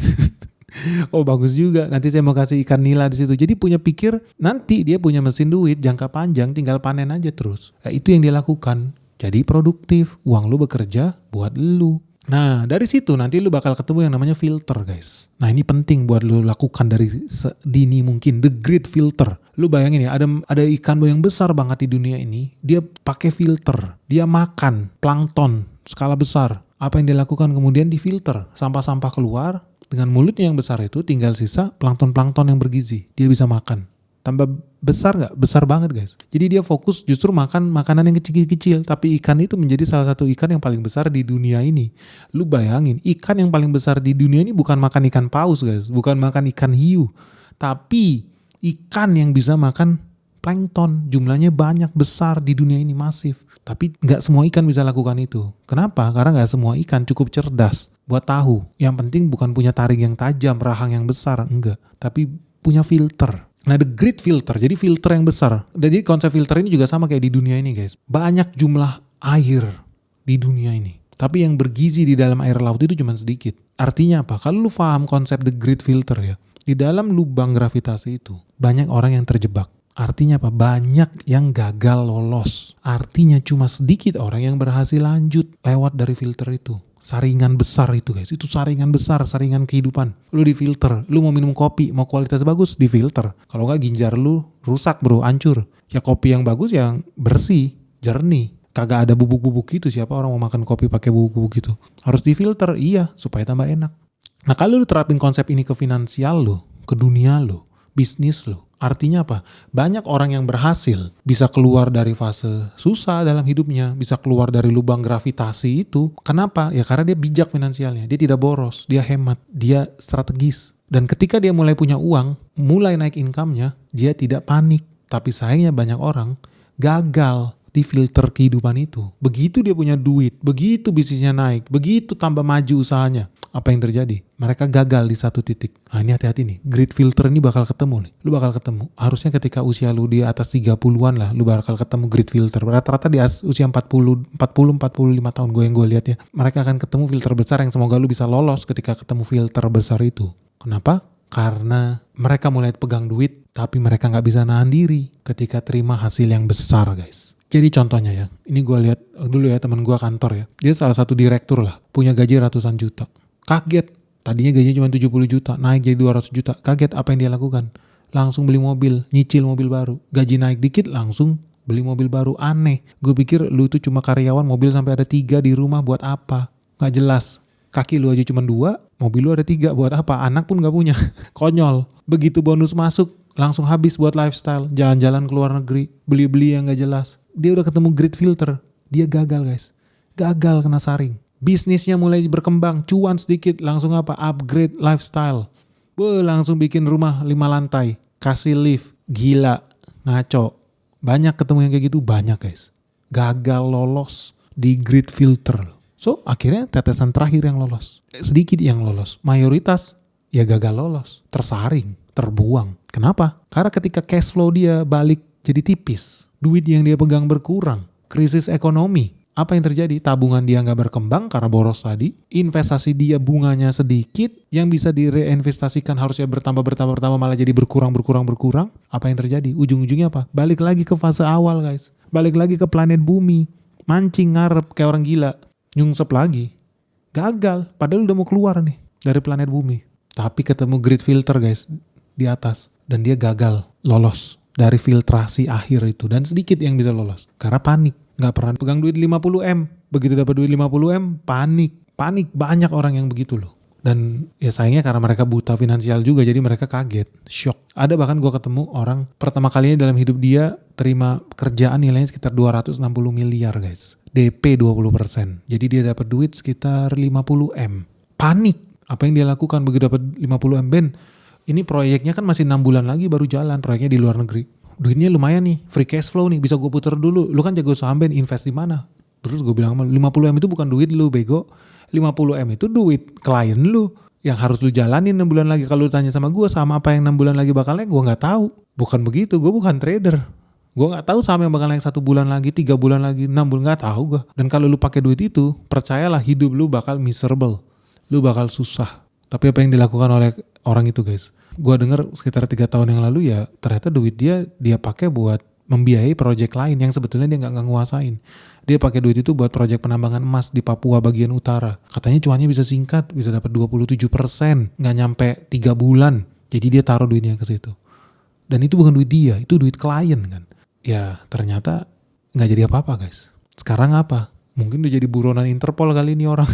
Oh bagus juga. Nanti saya mau kasih ikan nila di situ. Jadi punya pikir nanti dia punya mesin duit jangka panjang, tinggal panen aja terus. Nah, itu yang dia lakukan. Jadi produktif. Uang lu bekerja buat lu. Nah dari situ nanti lu bakal ketemu yang namanya filter guys. Nah ini penting buat lu lakukan dari sedini mungkin. The great filter. Lu bayangin ya ada ikan yang besar banget di dunia ini. Dia pakai filter. Dia makan plankton skala besar. Apa yang dia lakukan kemudian difilter. Sampah-sampah keluar. Dengan mulutnya yang besar itu tinggal sisa plankton-plankton yang bergizi. Dia bisa makan. Tambah besar gak? Besar banget guys. Jadi dia fokus justru makan makanan yang kecil-kecil. Tapi ikan itu menjadi salah satu ikan yang paling besar di dunia ini. Lu bayangin ikan yang paling besar di dunia ini bukan makan ikan paus guys. Bukan makan ikan hiu. Tapi ikan yang bisa makan plankton. Jumlahnya banyak, besar di dunia ini, masif. Tapi gak semua ikan bisa lakukan itu. Kenapa? Karena gak semua ikan cukup cerdas buat tahu. Yang penting bukan punya taring yang tajam, rahang yang besar. Enggak. Tapi punya filter. Nah, the great filter, jadi filter yang besar. Jadi konsep filter ini juga sama kayak di dunia ini guys. Banyak jumlah air di dunia ini. Tapi yang bergizi di dalam air laut itu cuma sedikit. Artinya apa? Kalau lu paham konsep the great filter ya. Di dalam lubang gravitasi itu, banyak orang yang terjebak. Artinya apa? Banyak yang gagal lolos. Artinya cuma sedikit orang yang berhasil lanjut lewat dari filter itu. Saringan besar itu guys, itu saringan besar, saringan kehidupan. Lu difilter, lu mau minum kopi, mau kualitas bagus, difilter. Kalau nggak ginjar lu rusak bro, hancur. Ya kopi yang bagus yang bersih, jernih. Kagak ada bubuk-bubuk gitu, siapa orang mau makan kopi pakai bubuk-bubuk gitu. Harus difilter, iya, supaya tambah enak. Nah kalau lu terapin konsep ini ke finansial lu, ke dunia lu, bisnis lu. Artinya apa? Banyak orang yang berhasil bisa keluar dari fase susah dalam hidupnya, bisa keluar dari lubang gravitasi itu. Kenapa? Ya karena dia bijak finansialnya, dia tidak boros, dia hemat, dia strategis. Dan ketika dia mulai punya uang, mulai naik income-nya, dia tidak panik. Tapi sayangnya banyak orang gagal di filter kehidupan itu. Begitu dia punya duit, begitu bisnisnya naik, begitu tambah maju usahanya, apa yang terjadi? Mereka gagal di satu titik. Nah ini hati-hati nih, great filter ini bakal ketemu nih. Lu bakal ketemu. Harusnya ketika usia lu di atas 30-an lah, lu bakal ketemu great filter. Rata-rata di usia 45 tahun gue lihat ya. Mereka akan ketemu filter besar yang semoga lu bisa lolos ketika ketemu filter besar itu. Kenapa? Karena mereka mulai pegang duit, tapi mereka gak bisa nahan diri ketika terima hasil yang besar guys. Jadi contohnya ya, ini gue lihat dulu ya teman gue kantor ya. Dia salah satu direktur lah, punya gaji ratusan juta. Kaget, tadinya gajinya cuma 70 juta, naik jadi 200 juta. Kaget apa yang dia lakukan? Langsung beli mobil, nyicil mobil baru. Gaji naik dikit langsung beli mobil baru. Aneh, gue pikir lu tuh cuma karyawan, mobil sampai ada 3 di rumah buat apa? Gak jelas. Kaki lu aja cuma 2, mobil lu ada 3 buat apa? Anak pun gak punya. Konyol. Begitu bonus masuk, langsung habis buat lifestyle, jalan-jalan ke luar negeri, beli-beli yang gak jelas. Dia udah ketemu great filter, dia gagal guys. Gagal kena saring. Bisnisnya mulai berkembang, cuan sedikit, langsung apa? Upgrade lifestyle. Langsung bikin rumah 5 lantai, kasih lift, gila, ngaco. Banyak ketemu yang kayak gitu, banyak guys. Gagal lolos di great filter. So akhirnya tetesan terakhir yang lolos. Sedikit yang lolos, mayoritas ya gagal lolos, tersaring, terbuang. Kenapa? Karena ketika cash flow dia balik jadi tipis, duit yang dia pegang berkurang, krisis ekonomi. Apa yang terjadi? Tabungan dia nggak berkembang karena boros tadi. Investasi dia bunganya sedikit, yang bisa direinvestasikan harusnya bertambah malah jadi berkurang. Apa yang terjadi? Ujung-ujungnya apa? Balik lagi ke fase awal guys. Balik lagi ke planet bumi. Mancing ngarep kayak orang gila. Nyungsep lagi. Gagal. Padahal udah mau keluar nih dari planet bumi. Tapi ketemu great filter guys di atas. Dan dia gagal lolos dari filtrasi akhir itu. Dan sedikit yang bisa lolos. Karena panik. Gak pernah pegang duit 50M. Begitu dapat duit 50M, panik. Banyak orang yang begitu loh. Dan ya sayangnya karena mereka buta finansial juga, jadi mereka kaget, shock. Ada bahkan gue ketemu orang pertama kalinya dalam hidup dia terima kerjaan nilainya sekitar 260 miliar guys. DP 20%. Jadi dia dapat duit sekitar 50M. Panik. Apa yang dia lakukan begitu dapat 50M? Ben, ini proyeknya kan masih 6 bulan lagi baru jalan, proyeknya di luar negeri. Duitnya lumayan nih, free cash flow nih, bisa gue puter dulu. Lu kan jago saham Ben, invest di mana? Terus gue bilang 50M itu bukan duit lu bego. 50M itu duit klien lu yang harus lu jalanin 6 bulan lagi. Kalau lu tanya sama gue sama apa yang 6 bulan lagi bakal naik, gue gak tahu. Bukan begitu, gue bukan trader. Gue gak tahu sama yang bakal naik 1 bulan lagi, 3 bulan lagi, 6 bulan, gak tahu gue. Dan kalau lu pakai duit itu, percayalah hidup lu bakal miserable. Lu bakal susah. Tapi apa yang dilakukan oleh orang itu guys, gue dengar sekitar 3 tahun yang lalu ya ternyata duit dia pakai buat membiayai proyek lain yang sebetulnya dia nggak nguasain. Dia pakai duit itu buat proyek penambangan emas di Papua bagian utara. Katanya cuannya bisa singkat, bisa dapat 27%, nggak nyampe 3 bulan. Jadi dia taruh duitnya ke situ. Dan itu bukan duit dia, itu duit klien kan. Ya ternyata nggak jadi apa-apa guys. Sekarang apa? Mungkin udah jadi buronan Interpol kali ini orang.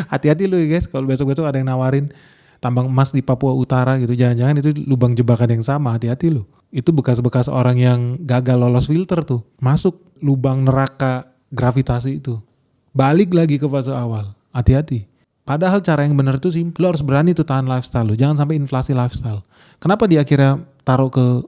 Hati-hati lu guys, kalau besok-besok ada yang nawarin tambang emas di Papua Utara gitu, jangan-jangan itu lubang jebakan yang sama, hati-hati lu. Itu bekas-bekas orang yang gagal lolos filter tuh, masuk lubang neraka gravitasi itu. Balik lagi ke fase awal, hati-hati. Padahal cara yang benar itu simpel, lo harus berani tuh tahan lifestyle lu, jangan sampai inflasi lifestyle. Kenapa dia akhirnya taruh ke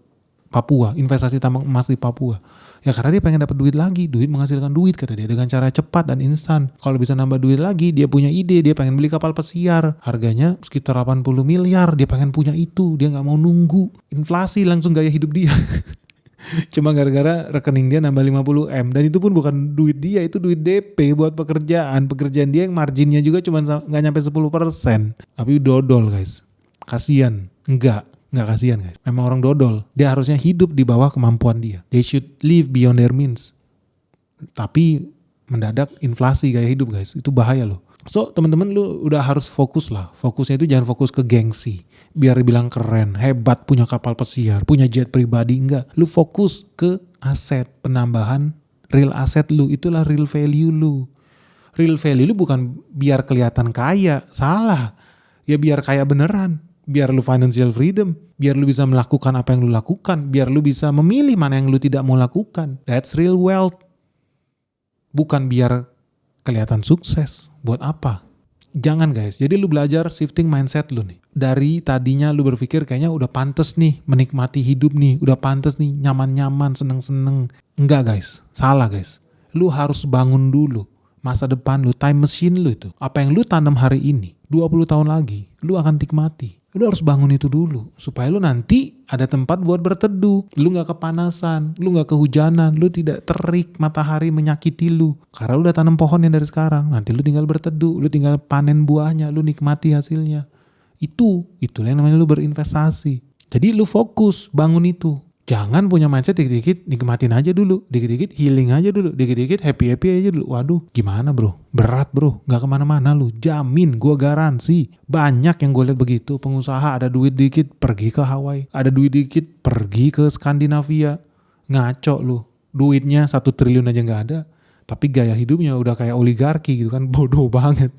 Papua, investasi tambang emas di Papua? Ya karena dia pengen dapat duit lagi, duit menghasilkan duit kata dia dengan cara cepat dan instan. Kalau bisa nambah duit lagi, dia punya ide, dia pengen beli kapal pesiar, harganya sekitar 80 miliar, dia pengen punya itu, dia nggak mau nunggu inflasi langsung gaya hidup dia. Cuma gara-gara rekening dia nambah 50 M dan itu pun bukan duit dia, itu duit DP buat pekerjaan dia yang marginnya juga cuma nggak nyampe 10%. Tapi dodol guys, kasian, nggak kasihan guys. Memang orang dodol. Dia harusnya hidup di bawah kemampuan dia. They should live beyond their means. Tapi mendadak inflasi gaya hidup guys. Itu bahaya loh. So teman-teman lu udah harus fokus lah. Fokusnya itu jangan fokus ke gengsi. Biar dibilang keren, hebat, punya kapal pesiar, punya jet pribadi. Enggak. Lu fokus ke aset, penambahan real aset lu. Itulah real value lu. Real value lu bukan biar kelihatan kaya. Salah. Ya biar kaya beneran. Biar lu financial freedom, biar lu bisa melakukan apa yang lu lakukan, biar lu bisa memilih mana yang lu tidak mau lakukan. That's real wealth. Bukan biar kelihatan sukses. Buat apa? Jangan guys. Jadi lu belajar shifting mindset lu nih. Dari tadinya lu berpikir kayaknya udah pantes nih menikmati hidup nih, udah pantes nih nyaman-nyaman, seneng-seneng. Enggak guys, salah guys. Lu harus bangun dulu masa depan lu, time machine lu itu. Apa yang lu tanam hari ini, 20 tahun lagi, lu akan nikmati. Lu harus bangun itu dulu supaya lu nanti ada tempat buat berteduh. Lu gak kepanasan, lu gak kehujanan, lu tidak terik matahari menyakiti lu. Karena lu udah tanam pohonnya dari sekarang. Nanti lu tinggal berteduh, lu tinggal panen buahnya, lu nikmati hasilnya. Itulah yang namanya lu berinvestasi. Jadi lu fokus bangun itu. Jangan punya mindset dikit-dikit nikmatin aja dulu, dikit-dikit healing aja dulu, dikit-dikit happy-happy aja dulu. Waduh gimana bro, berat bro, gak kemana-mana lu, jamin gue garansi. Banyak yang gue lihat begitu, pengusaha ada duit dikit pergi ke Hawaii, ada duit dikit pergi ke Skandinavia. Ngaco lu, duitnya 1 triliun aja gak ada, tapi gaya hidupnya udah kayak oligarki gitu kan, bodoh banget.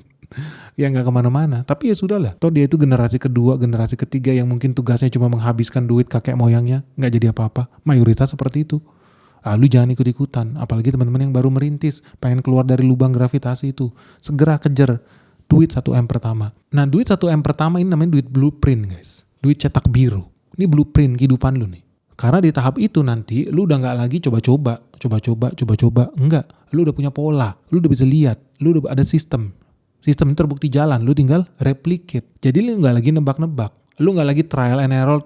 Ya gak kemana-mana. Tapi ya sudahlah, toh dia itu generasi kedua, generasi ketiga yang mungkin tugasnya cuma menghabiskan duit kakek moyangnya, gak jadi apa-apa. Mayoritas seperti itu. Lu jangan ikut-ikutan. Apalagi teman-teman yang baru merintis, pengen keluar dari lubang gravitasi itu. Segera kejar duit 1M pertama. Nah duit 1M pertama ini namanya duit blueprint guys. Duit cetak biru. Ini blueprint kehidupan lu nih. Karena di tahap itu nanti lu udah gak lagi coba-coba. Enggak. Lu udah punya pola. Lu udah bisa lihat. Lu udah ada sistem. Sistem itu terbukti jalan, lu tinggal replicate. Jadi lu gak lagi nebak-nebak. Lu gak lagi trial and error,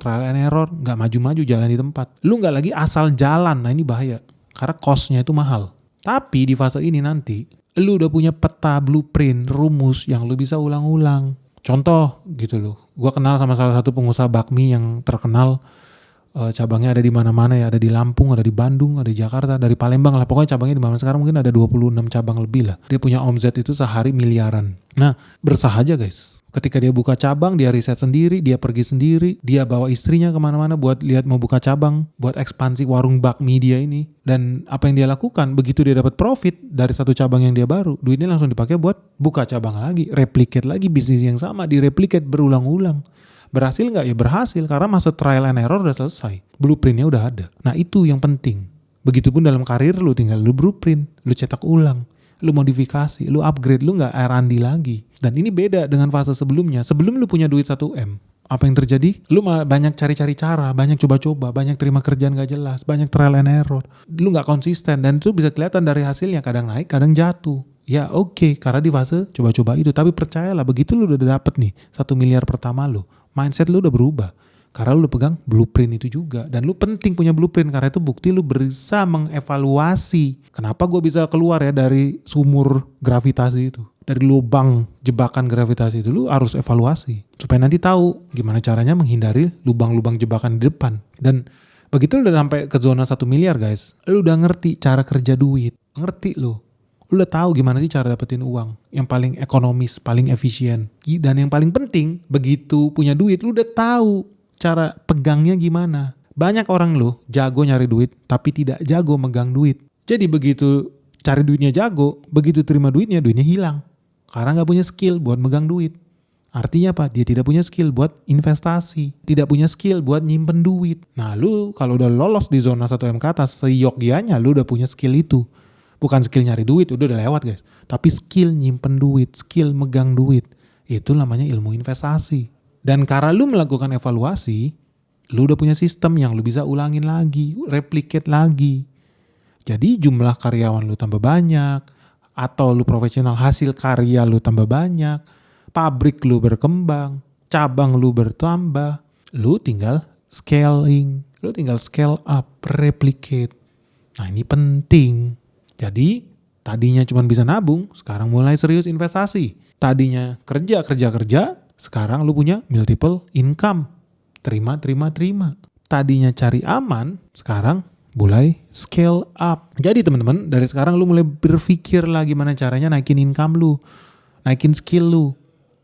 gak maju-maju jalan di tempat. Lu gak lagi asal jalan, nah ini bahaya. Karena cost-nya itu mahal. Tapi di fase ini nanti, lu udah punya peta, blueprint, rumus yang lu bisa ulang-ulang. Contoh gitu loh, gua kenal sama salah satu pengusaha bakmi yang terkenal. Cabangnya ada di mana-mana ya, ada di Lampung, ada di Bandung, ada di Jakarta, dari Palembang lah. Pokoknya cabangnya di mana sekarang mungkin ada 26 cabang lebih lah. Dia punya omset itu sehari miliaran. Nah, bersahaja guys. Ketika dia buka cabang, dia riset sendiri, dia pergi sendiri, dia bawa istrinya kemana-mana buat lihat mau buka cabang, buat ekspansi warung bakmi dia ini. Dan apa yang dia lakukan, begitu dia dapat profit dari satu cabang yang dia baru, duitnya langsung dipakai buat buka cabang lagi, replicate lagi bisnis yang sama, direplicate berulang-ulang. Berhasil gak? Ya berhasil karena masa trial and error udah selesai. Blueprintnya udah ada. Nah itu yang penting. Begitupun dalam karir lu tinggal lu blueprint, lu cetak ulang, lu modifikasi, lu upgrade, lu gak R&D lagi. Dan ini beda dengan fase sebelumnya. Sebelum lu punya duit 1M, apa yang terjadi? Lu banyak cari-cari cara, banyak coba-coba, banyak terima kerjaan gak jelas, banyak trial and error. Lu gak konsisten dan itu bisa kelihatan dari hasilnya, kadang naik, kadang jatuh. Ya oke, karena di fase coba-coba itu. Tapi percayalah begitu lu udah dapet nih 1 miliar pertama lu, mindset lu udah berubah. Karena lu udah pegang blueprint itu juga. Dan lu penting punya blueprint karena itu bukti lu bisa mengevaluasi. Kenapa gue bisa keluar ya dari sumur gravitasi itu. Dari lubang jebakan gravitasi itu lu harus evaluasi. Supaya nanti tahu gimana caranya menghindari lubang-lubang jebakan di depan. Dan begitu lu udah sampai ke zona 1 miliar guys. Lu udah ngerti cara kerja duit. Ngerti lu. Lu udah tahu gimana sih cara dapetin uang yang paling ekonomis, paling efisien. Dan yang paling penting, begitu punya duit, lu udah tahu cara pegangnya gimana. Banyak orang lu jago nyari duit, tapi tidak jago megang duit. Jadi begitu cari duitnya jago, begitu terima duitnya hilang. Karena gak punya skill buat megang duit. Artinya apa? Dia tidak punya skill buat investasi. Tidak punya skill buat nyimpen duit. Nah lu kalau udah lolos di zona 1M ke atas, seyogyanya lu udah punya skill itu. Bukan skill nyari duit, udah lewat guys. Tapi skill nyimpen duit, skill megang duit. Itu namanya ilmu investasi. Dan karena lu melakukan evaluasi, lu udah punya sistem yang lu bisa ulangin lagi, replicate lagi. Jadi jumlah karyawan lu tambah banyak, atau lu profesional hasil karya lu tambah banyak, pabrik lu berkembang, cabang lu bertambah, lu tinggal scaling, lu tinggal scale up, replicate. Nah ini penting. Jadi tadinya cuma bisa nabung, sekarang mulai serius investasi. Tadinya kerja, sekarang lu punya multiple income. Terima. Tadinya cari aman, sekarang mulai scale up. Jadi teman-teman, dari sekarang lu mulai berpikir lah gimana caranya naikin income lu, naikin skill lu,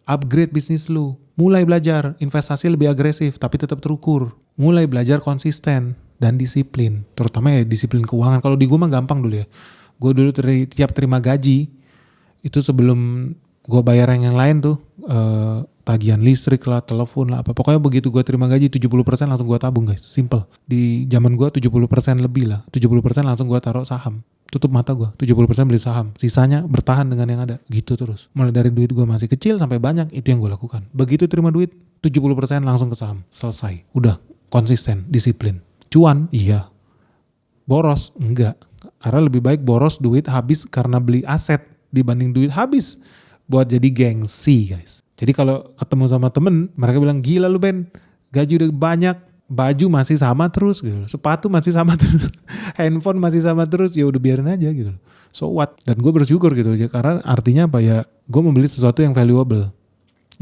upgrade bisnis lu. Mulai belajar investasi lebih agresif tapi tetap terukur. Mulai belajar konsisten dan disiplin. Terutama ya disiplin keuangan. Kalau di gue mah gampang dulu ya. Gue dulu tiap terima gaji, itu sebelum gue bayar yang lain tuh, tagihan listrik lah, telepon lah, apa. Pokoknya begitu gue terima gaji 70% langsung gue tabung guys, simple. Di zaman gue 70% lebih lah, 70% langsung gue taruh saham. Tutup mata gue, 70% beli saham. Sisanya bertahan dengan yang ada, gitu terus. Mulai dari duit gue masih kecil sampai banyak, itu yang gue lakukan. Begitu terima duit, 70% langsung ke saham. Selesai, udah konsisten, disiplin. Cuan, iya. Boros, enggak. Karena lebih baik boros duit habis karena beli aset dibanding duit habis buat jadi gengsi guys. Jadi kalau ketemu sama temen, mereka bilang gila lu Ben, gaji udah banyak, baju masih sama terus gitu, sepatu masih sama terus, handphone masih sama terus, ya udah biarin aja gitu. So what? Dan gue bersyukur gitu aja karena artinya apa ya, gue membeli sesuatu yang valuable,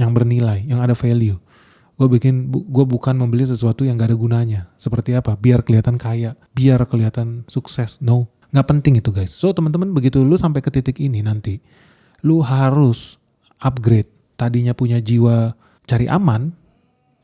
yang bernilai, yang ada value. Gue bukan membeli sesuatu yang gak ada gunanya. Seperti apa? Biar kelihatan kaya, biar kelihatan sukses. No, gak penting itu guys. So teman-teman, begitu lu sampai ke titik ini nanti, lu harus upgrade. Tadinya punya jiwa cari aman,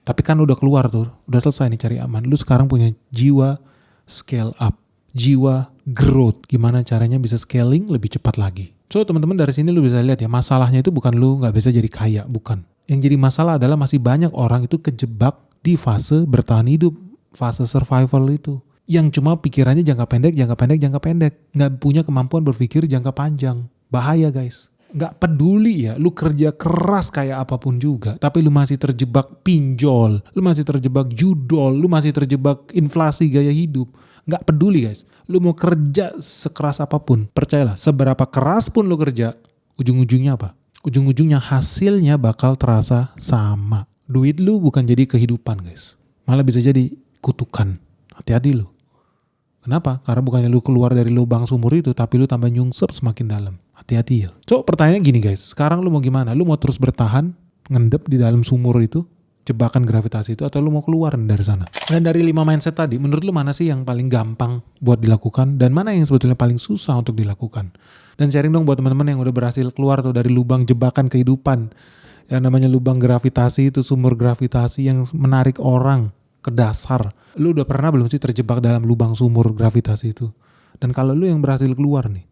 tapi kan udah keluar tuh, udah selesai nih cari aman. Lu sekarang punya jiwa scale up, jiwa growth. Gimana caranya bisa scaling lebih cepat lagi. So teman-teman, dari sini lu bisa lihat ya, masalahnya itu bukan lu gak bisa jadi kaya, bukan. Yang jadi masalah adalah masih banyak orang itu kejebak di fase bertahan hidup, fase survival itu. Yang cuma pikirannya jangka pendek. Nggak punya kemampuan berpikir jangka panjang. Bahaya guys. Nggak peduli ya, lu kerja keras kayak apapun juga, tapi lu masih terjebak pinjol, lu masih terjebak judol, lu masih terjebak inflasi gaya hidup. Nggak peduli guys. Lu mau kerja sekeras apapun, percayalah, seberapa keras pun lu kerja, ujung-ujungnya apa? Ujung-ujungnya hasilnya bakal terasa sama. Duit lu bukan jadi kehidupan guys. Malah bisa jadi kutukan. Hati-hati lu. Kenapa? Karena bukannya lu keluar dari lubang sumur itu, tapi lu tambah nyungsep semakin dalam. Hati-hati ya. So pertanyaannya gini guys. Sekarang lu mau gimana? Lu mau terus bertahan, ngendep di dalam sumur itu, jebakan gravitasi itu, atau lu mau keluar dari sana? Dan dari 5 mindset tadi, menurut lu mana sih yang paling gampang buat dilakukan? Dan mana yang sebetulnya paling susah untuk dilakukan? Dan sharing dong buat teman-teman yang udah berhasil keluar tuh dari lubang jebakan kehidupan. Yang namanya lubang gravitasi itu, sumur gravitasi yang menarik orang ke dasar. Lu udah pernah belum sih terjebak dalam lubang sumur gravitasi itu? Dan kalau lu yang berhasil keluar nih,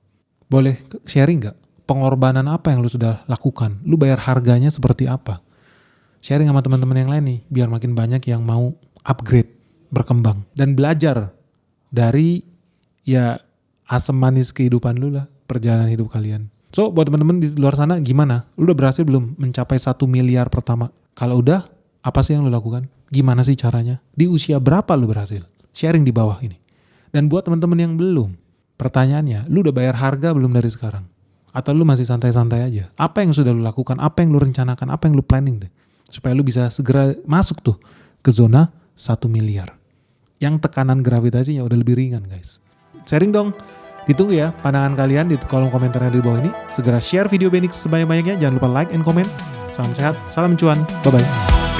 boleh sharing gak? Pengorbanan apa yang lu sudah lakukan? Lu bayar harganya seperti apa? Sharing sama teman-teman yang lain nih, biar makin banyak yang mau upgrade, berkembang. Dan belajar dari ya asam manis kehidupan lu lah, perjalanan hidup kalian. So buat teman-teman di luar sana gimana? Lu udah berhasil belum mencapai 1 miliar pertama? Kalau udah, apa sih yang lu lakukan? Gimana sih caranya? Di usia berapa lu berhasil? Sharing di bawah ini. Dan buat teman-teman yang belum, pertanyaannya, lu udah bayar harga belum dari sekarang? Atau lu masih santai-santai aja? Apa yang sudah lu lakukan? Apa yang lu rencanakan? Apa yang lu planning deh? Supaya lu bisa segera masuk tuh ke zona 1 miliar. Yang tekanan gravitasinya udah lebih ringan guys. Sharing dong. Ditunggu ya pandangan kalian di kolom komentarnya di bawah ini. Segera share video Benix sebanyak-banyaknya. Jangan lupa like and comment. Salam sehat, salam cuan. Bye-bye.